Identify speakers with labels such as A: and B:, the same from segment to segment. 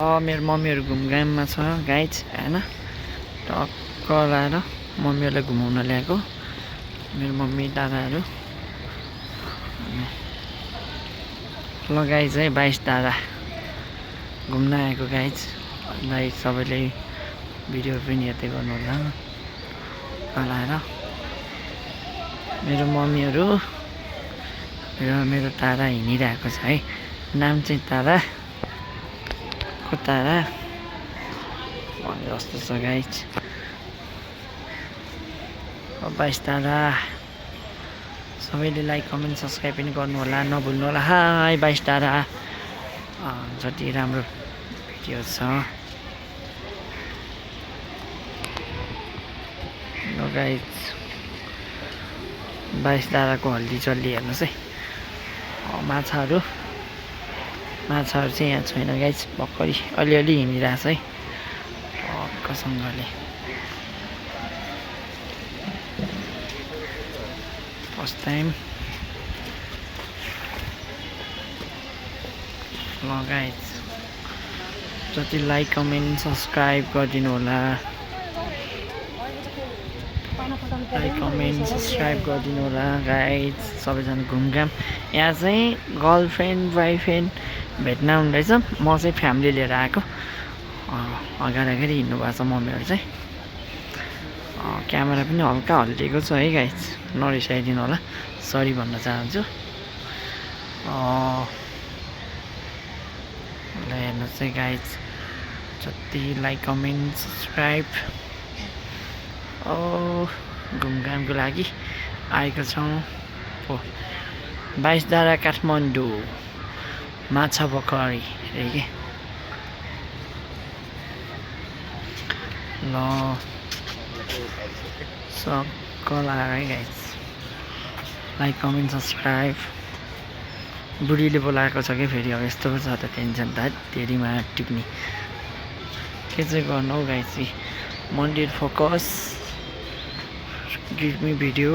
A: मेरो मम्मीहरू घुमघाममा छ गाइज होइन। टक्क लाएर मम्मीहरूलाई घुमाउन ल्याएको मेरो मम्मी दादाहरू। ल गाइज है 22 धारा घुम्न आएको गाइज। गाइज सबैले भिडियोहरू पनि हेर्दै गर्नु होला। लाएर मेरो मम्मीहरू र मेरो तारा हिँडिरहेको छ है। नाम चाहिँ तारा को तारा भने जस्तो छ गाइज। 22 तारा सबैले लाइक कमेन्ट सब्सक्राइब पनि गर्नु होला नभुल्नु होला। हाई 22 तारा जति राम्रो भिडियो छ। ल गाइज 22 ताराको हल्दी चल्ली हेर्नुहोस् है। माछाहरू चाहिँ यहाँ छैन गाइज। भर्खरै अलिअलि हिँडिरहेछ है टक्कसँगले। First time. ल गाइज जति लाइक कमेन्ट सब्सक्राइब गरिदिनु होला। लाइक कमेन्ट सब्सक्राइब गरिदिनु होला गाइज। सबैजना घुमघाम यहाँ चाहिँ गर्लफ्रेन्ड बोयफ्रेन्ड भेट्न आउँदैछ। म चाहिँ फ्यामिली लिएर आएको। अगाडि हिँड्नु भएको छ मम्मीहरू चाहिँ। क्यामेरा पनि हल्का हल्लिएको छ है गाइज नरिसाइदिनु होला सरी भन्न चाहन्छु। ल हेर्नुहोस् है गाइज जति लाइक कमेन्ट सब्सक्राइब घुमघामको लागि आएको छौँ। 22 धारा काठमाडौँ माछा पोखरी अरे के। ल सक्कल आएर है गाइज लाइक कमेन्ट सब्सक्राइब। बुढीले बोलाएको छ कि फेरि अब यस्तो छ त टेन्सन त धेरैमा टिप्ने के चाहिँ गर्नु हौ गाइज। मन्दिर focus give me video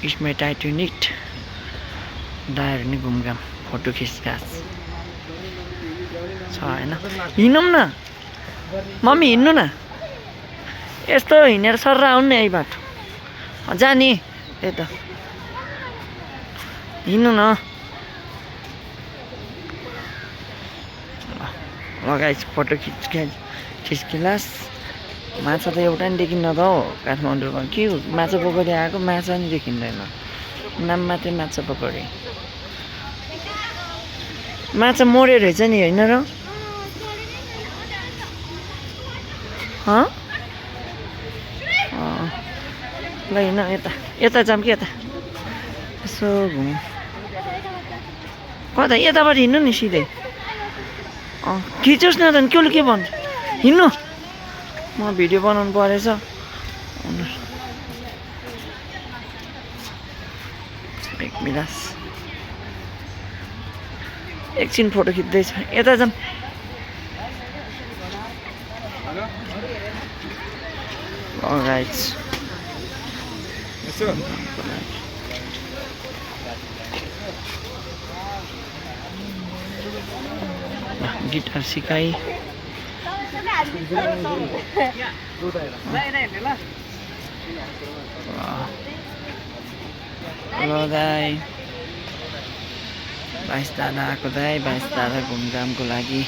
A: is my Titanic दाहरू नि घुमघाम फोटो खिचखाच छ होइन। हिँडौँ न मम्मी हिँड्नु न। यस्तो हिँडेर सर आउनु नि यही बाटो जाने यता हिँड्नु न। लगाइस फोटो खिचखिलास। माछा त एउटा नि देखिन्न त हौ काठमाडौँमा। के माछा पोखरी आएको माछा नि देखिँदैन। नाम मात्रै माछा पोखरी। माछा मर्यो रहेछ नि होइन र। ल हिँड यता जाऊँ कि यता यसो घुमौँ। कता यताबाट हिँड्नु नि सिधै। खिचोस् न त के के भन्छ हिँड्नु। म भिडियो बनाउनु परेछ। एक मिलास एकछिन फोटो खिच्दैछ यता जाऊँ। गाइज गिटार सिकाइ। ल दाइ 22 धारा आएको दाइ 22 धारा घुमघामको लागि।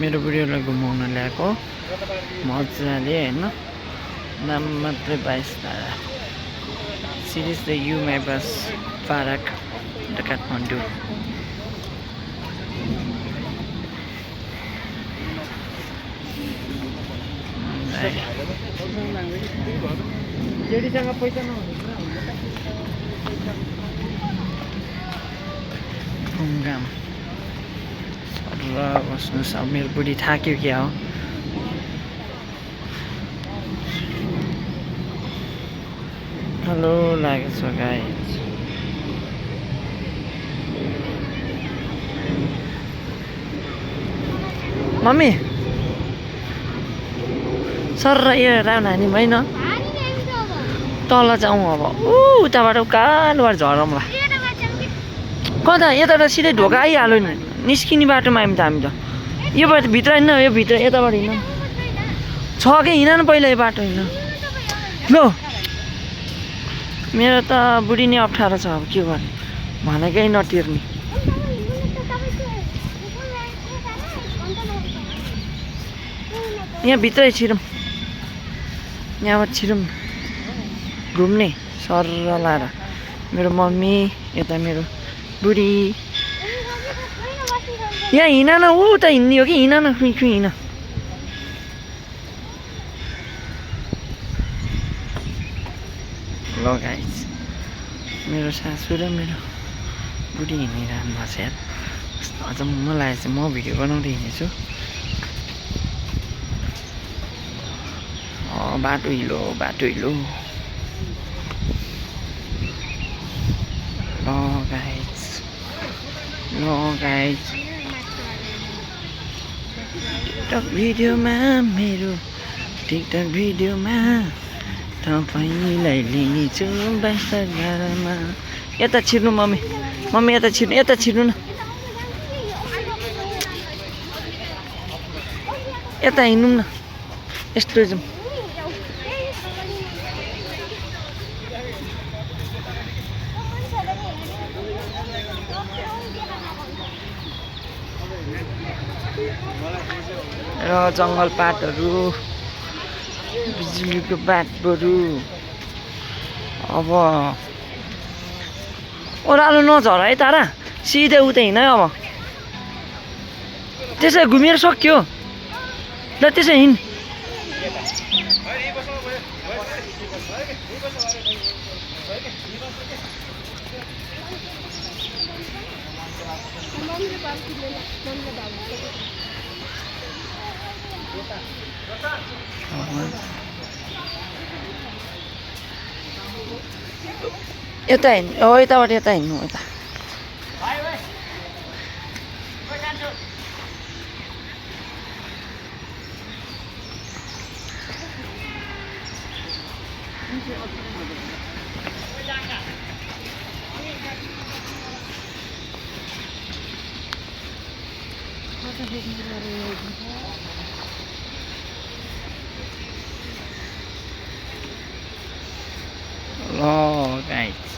A: मेरो बुढीहरूलाई घुमाउन ल्याएको मजाले होइन। नाम मात्रै 22 धारा। Series the you my bus park the Kathmandu. जेडीसँग पैसा घुमघाम र बस्नुहोस्। अब मेरो बुढी थाक्यो क्या हो। उकालो लागेको छ गाइस। मम्मी सर यो राउन्ड हान्यौँ होइन तल जाउँ अब उताबाट उकालोबाट झरौँला कता यताबाट सिधै ढोका आइहाल्यो नि निस्किने बाटोमा हामी त यो बाटो भित्र हिँड्न यो भित्र यताबाट हिँड्न छ कि हिँड न पहिला यो बाटो हिँड्न ल मेरो त बुढी नै अप्ठ्यारो छ अब के गर्ने भनेकै नटिर्ने यहाँ भित्रै छिरौँ यहाँबाट छिरौँ घुम्ने सर लाएर मेरो मम्मी यता मेरो बुढी यहाँ हिँड न उता हिँड्ने हो कि हिँड न खुइ हिँड ल गाइस मेरो सासू र मेरो बुढी हिँडिरहनु भएको छ यार अझ मलाई चाहिँ म भिडियो बनाउँदै हिँडेछु बाटो हिलो ल गाइस टिकटक भिडियोमा मेरो टिकटक भिडियोमा तपाईँलाई लिनेछु 22:11 यता छिर्नु मम्मी यता छिर्नु न यता हिँड्नु न यस्तो जाउँ र जङ्गल पातहरू बिजुलीको बाटहरू अब ओह्रालो नझर है तारा सिधै उतै हिँड अब त्यसै घुमेर सक्यो ल त्यसै हिँड यता हिँड्नु यताबाट यता हिँड्नु यता ल गाइस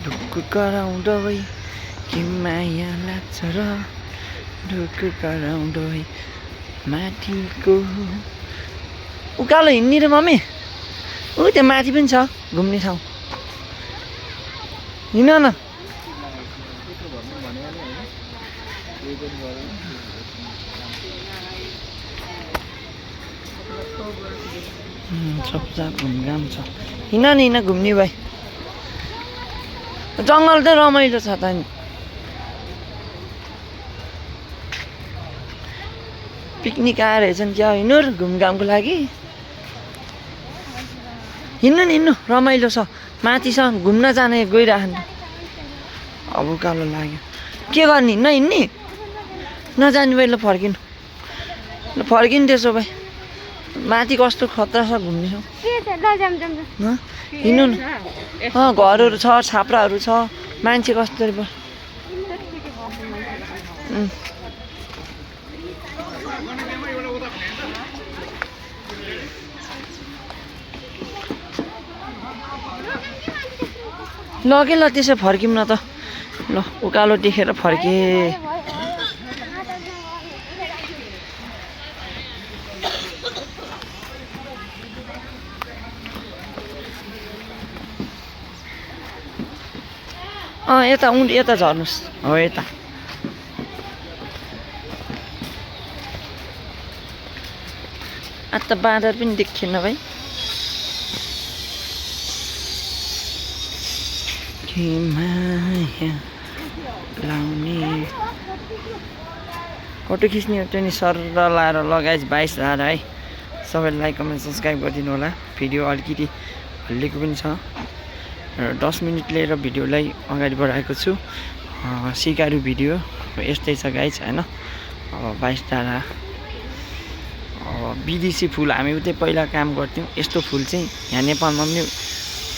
A: ढुक्क कराउँदै के माया लाग्छ र ढुक्क कराउँदै माथिको उकालो हिँड्ने र मम्मी त्यहाँ माथि पनि छ घुम्ने ठाउँ हिँड न सबजा घुमघाम छ हिँड नि हिँड घुम्ने भाइ जङ्गल त रमाइलो छ त नि पिकनिक आएर हेर्छन् क्या हिँड्नु र घुमघामको लागि हिँड्नु नि हिँड्नु रमाइलो छ माथि छ घुम्न जाने गइरहनु अब उकालो लाग्यो के गर्ने नहिँड्ने नजाने भाइ ल फर्किनु त्यसो भाइ माथि कस्तो खतरा छ घुम्ने ठाउँ हिँड्नु न घरहरू छ छाप्राहरू छ मान्छे कस्तो लगे ल त्यसै फर्किउँ न त ल उकालो देखेर फर्के यता यता झर्नुहोस् हो यता त बाँदर पनि देखिएन भाइ के माया लाउने फोटो खिच्ने हो त्यो नि सर लाएर लगाएछ 22,000 है सबैले लाइक कमेन्ट सब्सक्राइब गरिदिनु होला भिडियो अलिकति हल्लिएको पनि छ र 10 मिनेट लिएर भिडियोलाई अगाडि बढाएको छु। सिकारु भिडियो यस्तै छ गाइज हैन। अब 22 डाँडा विदेशी फुल हामी उतै पहिला काम गर्थ्यौँ। यस्तो फुल चाहिँ यहाँ नेपालमा पनि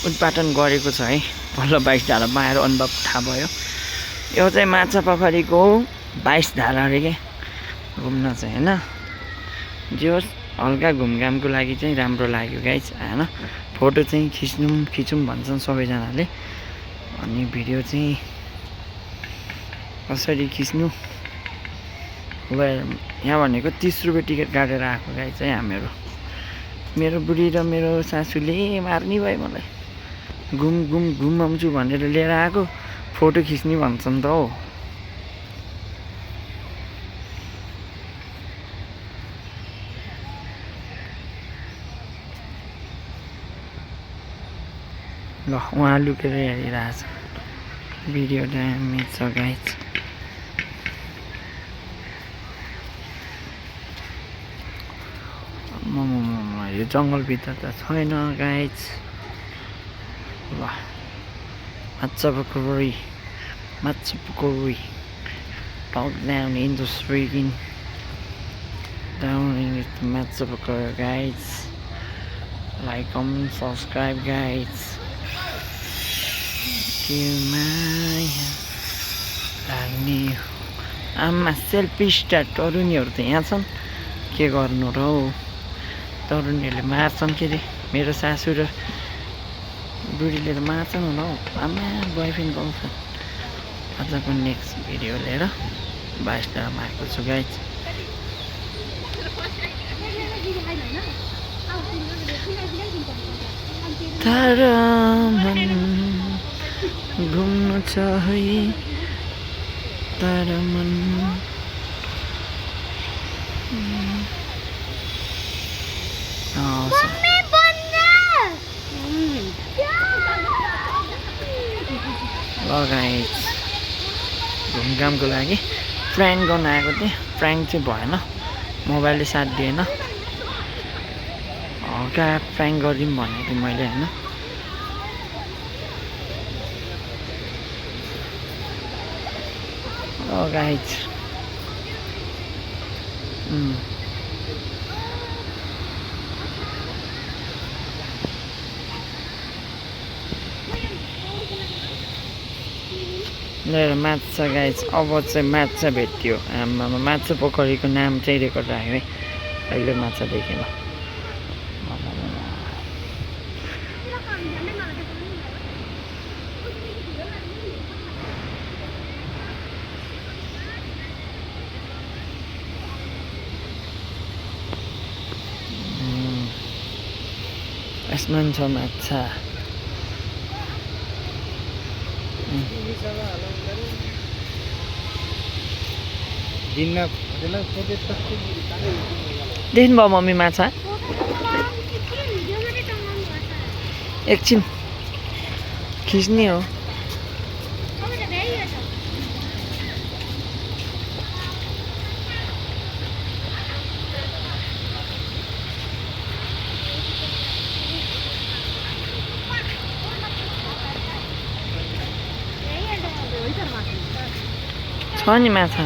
A: उत्पादन गरेको छ है। बल्ल 22 डाँडामा आएर अनुभव थाहा भयो। यो चाहिँ माछापोखरीको 22 डाँडा अरे के घुम्न चाहिँ हैन। जे होस् हल्का घुमघामको लागि चाहिँ राम्रो लाग्यो गाइज हैन। फोटो चाहिँ खिचौँ भन्छन् सबैजनाले। अनि भिडियो चाहिँ कसरी खिच्नु ल यहाँ भनेको 30 रुपैयाँ टिकट काटेर आएको गाइज चाहिँ हामीहरू। मेरो बुढी र मेरो सासूले मार्नी भयो मलाई। घुमाउँछु भनेर लिएर आएको फोटो खिच्ने भन्छन् त हौ। ल उहाँ लुकेर हेरिरहेछ। भिडियो ड्यामेज छ गाइज। यो जङ्गलभित्र त छैन गाइज। ल माछापोखरी talk down in the street down in the Machapokhary guys. Like, comment, subscribe guys. लाग्ने आमा सेल्फी स्टार तरुनीहरू त यहाँ छन्। के गर्नु र हौ तरुनीहरूले मार्छन् के अरे। मेरो सासू र बुढीले त मार्छन् होला हौ। आमा बोयफ्रेन्ड पाउँछ। आजको नेक्स्ट भिडियो लिएर 22 डाँडामा आएको छु गाइज। तारा मन घुम्नु छ है तारा मन। ल गाइज घुमघामको लागि प्र्याङ्क गर्न आएको थिएँ। प्र्याङ्क चाहिँ भएन, मोबाइलले साथ दिएन। हल्का प्र्याङ्क गरिदिउँ भनेको थिएँ मैले होइन। गाइज मेरो माछा गाइज। अब चाहिँ माछा भेट्यो। आमामा माछापोखरीको नाम चाहिँ रेकर्ड राख्यो है। अहिले माछा देखेन। यसमा छ माछा। देख्नुभयो मम्मी माछा? एकछिन खिच्ने हो। छ नि माछा।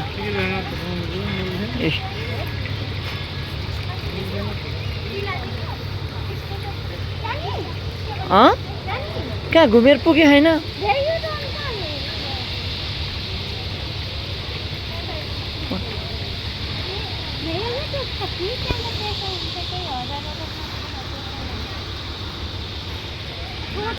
A: ए कहाँ घुमेर पुग्यो होइन?